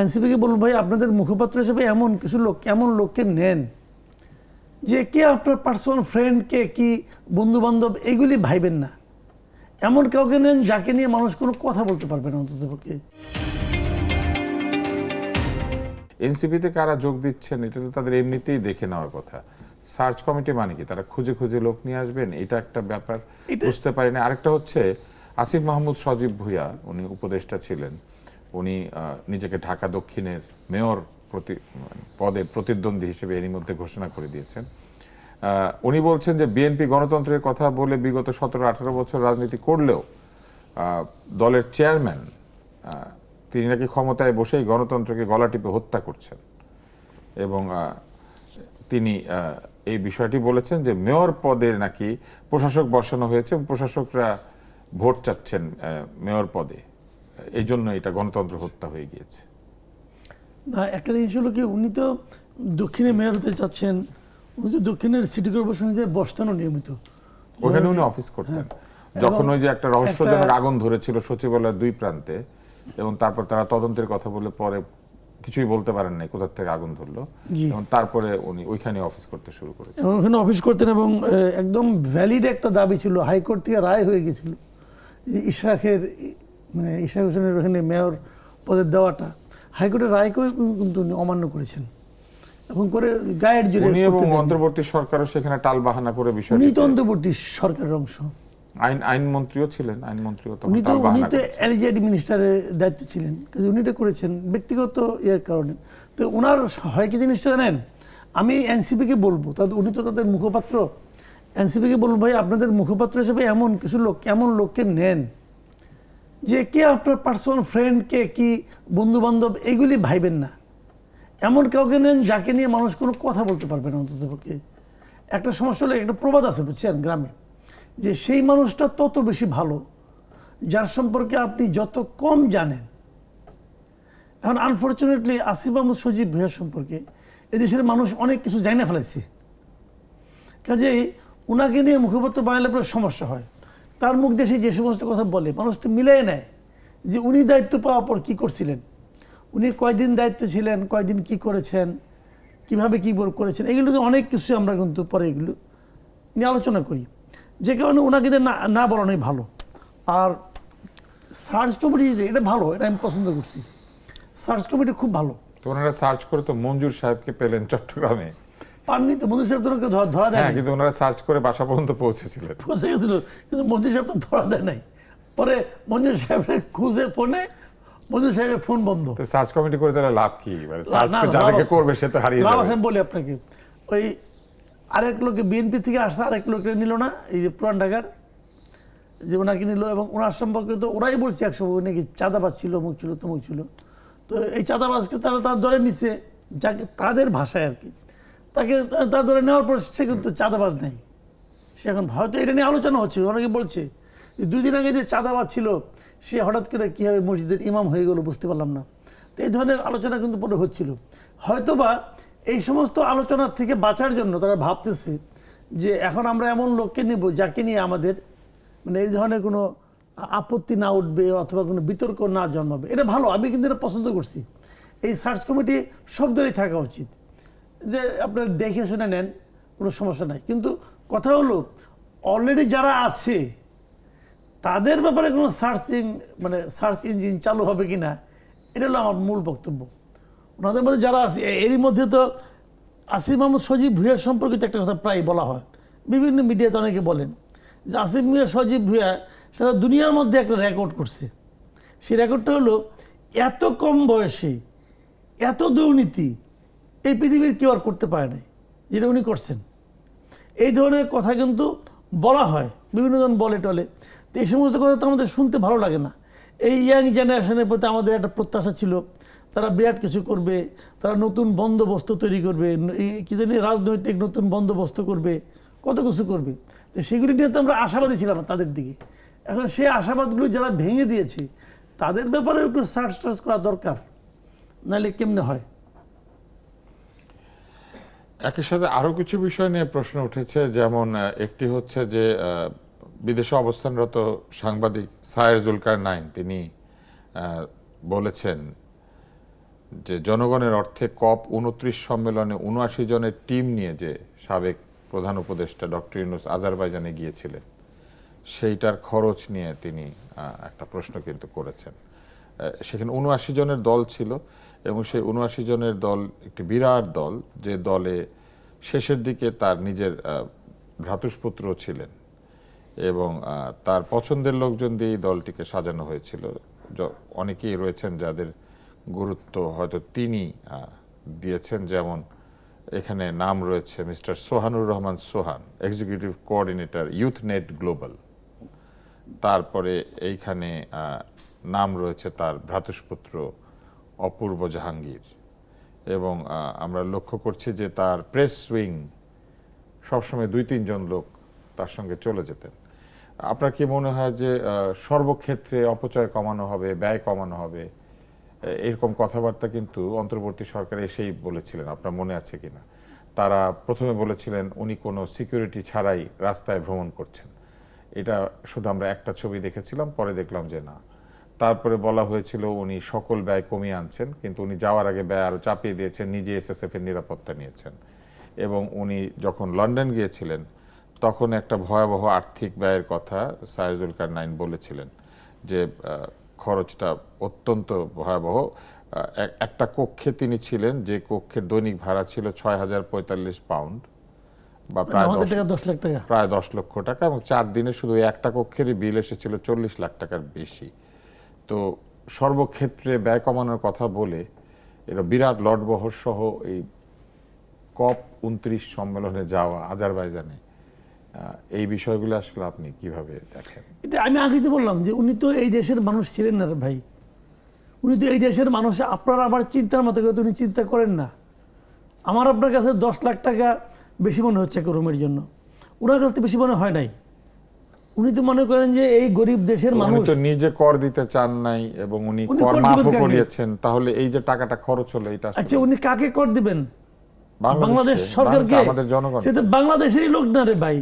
এনসিপিকে বলবো ভাই আপনাদের মুখপাত্র হিসেবে এমন লোককে নেন যে কে আপনার পার্সোনাল ফ্রেন্ড, কে কি বন্ধু বান্ধব, এগুলি ভাইবেন না। এমন কাউকে নেন যাকে নিয়ে মানুষ কোনো কথা বলতে পারবে না অন্ততপক্ষে। এনসিপিতে কারা যোগ দিচ্ছেন এটা তো তাদের এমনিতেই দেখে নেওয়ার কথা। সার্চ কমিটি মানে কি তারা খুঁজে খুঁজে লোক নিয়ে আসবেন? এটা একটা ব্যাপার বুঝতে পারি না। আরেকটা হচ্ছে আসিফ মাহমুদ সজীব ভুঁইয়া, উনি উপদেষ্টা ছিলেন, উনি নিজেকে ঢাকা দক্ষিণের মেয়র পদে প্রতিদ্বন্দ্বী হিসেবে এরই মধ্যে ঘোষণা করে দিয়েছেন। উনি বলছেন যে বিএনপি গণতন্ত্রের কথা বলে বিগত 17-18 বছর রাজনীতি করলেও দলের চেয়ারম্যান তিনি নাকি ক্ষমতায় বসেই গণতন্ত্রকে গলা টিপে হত্যা করছেন। এবং তিনি এই বিষয়টি বলেছেন যে মেয়র পদে নাকি প্রশাসক বসানো হয়েছে, প্রশাসকরা ভোট চাচ্ছেন মেয়র পদে, এই জন্য এটা গণতন্ত্র হত্যা হয়ে গিয়েছে। না, একটা জিনিস হলো কি, উনি তো দক্ষিণে মেয়র হতে চাচ্ছেন, উনি তো দক্ষিণের সিটি কর্পোরেশনে যে বসতেনও নিয়মিত, ওখানে উনি অফিস করতেন। যখন ওই যে একটা রহস্যজনক আগুন ধরেছিল সচিবালয়ের 2 প্রান্তে, এবং তারপর তারা তদন্তের কথা বলে পরে কিছুই বলতে পারেন নাই কোথা থেকে আগুন ধরলো, এবং তারপরে উনি ওইখানে অফিস করতে শুরু করেছেন। ওখানে অফিস করতেন এবং একদম ভ্যালিড একটা দাবি ছিল, হাইকোর্ট থেকে রায় হয়ে গেছিল ইশরাকের, মানে ইশরাক হোসেনের ওখানে মেয়র পদের দেওয়াটা, হাইকোর্টের রায়কেও কিন্তু উনি অমান্য করেছেন এবং করে গায়ের জোরে উনি এবং অন্তর্বর্তী সরকারও সেখানে টালবাহানা করে বিষয়টি। উনি তো অন্তর্বর্তী সরকারের অংশ, আইনমন্ত্রীও ছিলেন, আইনমন্ত্রীও উনি তো এলজিআইডি মিনিস্টারের দায়িত্ব ছিলেন, উনি এটা করেছেন ব্যক্তিগত ইয়ের কারণে। তো ওনার হয় কি জিনিসটা জানেন, আমি এনসিপিকে বলবো, উনি তো তাদের মুখপাত্র, এনসিপিকে বলবো ভাই আপনাদের মুখপাত্র হিসেবে এমন লোককে নেন যে কে আপনার পার্সোনাল ফ্রেন্ড, কে কি বন্ধু বান্ধব, এগুলি ভাইবেন না। এমন কাউকে নেন যাকে নিয়ে মানুষ কোনো কথা বলতে পারবে না অন্ততপক্ষে। একটা সমস্যা হলে, একটা প্রবাদ আছে বুঝছেন গ্রামে, যে সেই মানুষটা তত বেশি ভালো যার সম্পর্কে আপনি যত কম জানেন। এখন আনফর্চুনেটলি আসিফ মাহমুদ সজীব ভুঁইয়া সম্পর্কে এদেশের মানুষ অনেক কিছু জানা ফেলেছে, কাজেই ওনাকে নিয়ে মুখপাত্র বানালে পরে সমস্যা হয়। তার মুখ দেশে যে সমস্ত কথা বলে মানুষ তো মিলাই নেয় যে উনি দায়িত্ব পাওয়ার পর কী করছিলেন, উনি কয়দিন দায়িত্বে ছিলেন, কয়দিন কি করেছেন, কিভাবে কী করেছেন, এগুলো তো অনেক কিছু আমরা কিন্তু পরে এগুলো নিয়ে আলোচনা করি, যে কারণে ওনাকে না বলানোই ভালো। আর সার্চ কমিটি এটা ভালো, এটা আমি পছন্দ করছি, সার্চ কমিটি খুব ভালো। তো ওনারা সার্চ করে তো মঞ্জুর সাহেবকে পেলেন চট্টগ্রামে। পাননি তো, মঞ্জুর সাহেব তো ধরা দেয় নাই, কিন্তু ওনারা সার্চ করে বাসা পর্যন্ত পৌঁছে গেছিল, কিন্তু মঞ্জুর সাহেব তো ধরা দেয় নাই। পরে মঞ্জুর সাহেবের খুঁজে ফোনে মঞ্জুর সাহেবের ফোন বন্ধ। সার্চ কমিটি করে তাহলে লাভ কি? যাদেরকে করবে সে তো হারিয়ে যাবে। আমি বলি আপনাকে, ওই আরেক লোকে বিএনপি থেকে আসছে, আরেক লোকে নিল না, এই যে পুরান ঢাকার, যে ওনাকে নিল, এবং ওনার সম্পর্কে তো ওরাই বলছে একসময় উনি নাকি চাঁদাবাজ ছিল, অমুক ছিল তমুক ছিল। তো এই চাঁদাবাজকে তারা তার ধরে নিচ্ছে, যাকে তাদের ভাষায় আর কি, তাকে তার ধরে নেওয়ার পর সে কিন্তু চাঁদাবাজ নেই। সে এখন হয়তো এটা নিয়ে আলোচনা হচ্ছে, অনেকে বলছে যে 2 দিন আগে যে চাঁদাবাজ ছিল সে হঠাৎ করে কীভাবে মসজিদের ইমাম হয়ে গেল বুঝতে পারলাম না। তো এই ধরনের আলোচনা কিন্তু পরে হচ্ছিল। হয়তোবা এই সমস্ত আলোচনার থেকে বাঁচার জন্য তারা ভাবতেছে যে এখন আমরা এমন লোককে নেব যাকে নিয়ে আমাদের মানে এই ধরনের কোনো আপত্তি না উঠবে অথবা কোনো বিতর্ক না জন্মাবে। এটা ভালো, আমি কিন্তু এটা পছন্দ করছি। এই সার্চ কমিটি সব দলেই থাকা উচিত, যে আপনারা দেখে শুনে নেন, কোনো সমস্যা নাই। কিন্তু কথা হলো অলরেডি যারা আছে তাদের ব্যাপারে কোনো সার্চ ইঞ্জিন চালু হবে কি না, এটা হলো আমার মূল বক্তব্য। ওনাদের মধ্যে যারা আছে, এরই মধ্যে তো আসিফ মাহমুদ সজীব ভুঁইয়ার সম্পর্কিত একটা কথা প্রায় বলা হয়, বিভিন্ন মিডিয়াতে অনেকে বলেন যে আসিফ সজীব ভুঁইয়া সারা দুনিয়ার মধ্যে একটা রেকর্ড করছে। সেই রেকর্ডটা হলো এত কম বয়সে এত দুর্নীতি এই পৃথিবীর কেউ আর করতে পারে নাই যেটা উনি করছেন। এই ধরনের কথা কিন্তু বলা হয়, বিভিন্ন জন বলে টলে। তো এই সমস্ত কথা তো আমাদের শুনতে ভালো লাগে না। এই ইয়াং জেনারেশনের প্রতি আমাদের একটা প্রত্যাশা ছিল, তারা বিরাট কিছু করবে, তারা নতুন বন্দোবস্ত তৈরি করবে, কি জানি রাজনৈতিক নতুন বন্দোবস্ত করবে, কত কিছু করবে। তো সেগুলি নিয়ে তো আমরা আশাবাদী ছিলাম তাদের দিকে। এখন সেই আশাবাদগুলো যারা ভেঙে দিয়েছে তাদের ব্যাপারে একটু সার্চ করা দরকার, নাহলে কেমনে হয়। একই সাথে আরো কিছু বিষয় নিয়ে প্রশ্ন উঠেছে, যেমন একটি হচ্ছে যে বিদেশে অবস্থানরত সাংবাদিক সায়ের জুলকারনাইন তিনি বলেছেন যে জনগণের অর্থে কপ 29 সম্মেলনে 79 জনের টিম নিয়ে যে সাবেক প্রধান উপদেষ্টা ডক্টর ইউনূস আজারবাইজানে গিয়েছিলেন, সেইটার খরচ নিয়ে তিনি একটা প্রশ্ন কিন্তু করেছেন। সেখানে 79 জনের দল ছিল এবং সেই 79 জনের দল একটি বিরাট দল, যে দলে শেষের দিকে তার নিজের ভ্রাতুষ্পুত্র ছিলেন এবং তার পছন্দের লোকজন দিয়ে এই দলটিকে সাজানো হয়েছিল। অনেকেই রয়েছেন যাদের গুরুত্ব হয়তো তিনি দিয়েছেন, যেমন এখানে নাম রয়েছে mister Sohanur Rahman Sohan, executive coordinator Youth Net Global. তারপরে এইখানে নাম রয়েছে তার ভ্রাতুষ্পুত্র অপূর্ব জাহাঙ্গীর এবং আমরা লক্ষ্য করছি যে তার প্রেস উইং সবসময় 2-3 জন লোক তার সঙ্গে চলে যেতেন। আপনার কি মনে হয় যে সর্বক্ষেত্রে অপচয় কমানো হবে, ব্যয় কমানো হবে, এরকম কথাবার্তা কিন্তু অন্তর্বর্তী সরকার এসেই বলেছিলেন, আপনার মনে আছে কিনা? তারা প্রথমে বলেছিলেন উনি কোনো সিকিউরিটি ছাড়াই রাস্তায় ভ্রমণ করছেন, এটা শুধু আমরা একটা ছবি দেখেছিলাম, পরে দেখলাম যে না। তারপরে বলা হয়েছিল উনি সকল ব্যয় কমিয়ে আনছেন, কিন্তু উনি যাওয়ার আগে ব্যয় আরো চাপিয়ে দিয়েছেন, নিজে এসএসএফ এর নিরাপত্তা নিয়েছেন। এবং উনি যখন লন্ডন গিয়েছিলেন তখন একটা ভয়াবহ আর্থিক ব্যয়ের কথা সাইজুল নাইন বলেছিলেন, যে খরচটা অত্যন্ত ভয়াবহ। একটা কক্ষে তিনি ছিলেন, যে কক্ষের দৈনিক ভাড়া ছিল 6045 পাউন্ড বা প্রায় 10 লাখ টাকা, প্রায় 10 লক্ষ টাকা, এবং 4 দিনে শুধু একটা কক্ষেরই বিল এসেছিল 40 লাখ টাকার বেশি। তো সর্বক্ষেত্রে ব্যয় কমানোর কথা বলে এরা বিরাট লটবহর সহ এই কপ 29 সম্মেলনে যাওয়া আজারবাইজানে, এই বিষয়গুলো আসলে আপনি কিভাবে দেখেন? এটা আমি আগে তো বললাম যে উনি তো এই দেশের মানুষ ছিলেন না রে ভাই, উনি তো এই দেশের মানুষ। আপনার আবার চিন্তার মতো করে উনি চিন্তা করেন না। আমার আপনার কাছে 10 লাখ টাকা বেশি মনে হচ্ছে একটা রুমের জন্য, ওনার কাছে বেশি মনে হয় নাই। উনি তো মনে করেন যে এই গরিব দেশের মানুষ, উনি তো নিজে কর দিতে চান নাই এবং উনি কর মাফও করিয়েছেন, তাহলে এই যে টাকাটা খরচ হলো এটা আচ্ছা উনি কাকে কর দিবেন? বাংলাদেশ বাংলাদেশ সরকারকে? আমাদের জনগণ। সে তো বাংলাদেশেরই লোক না রে ভাই।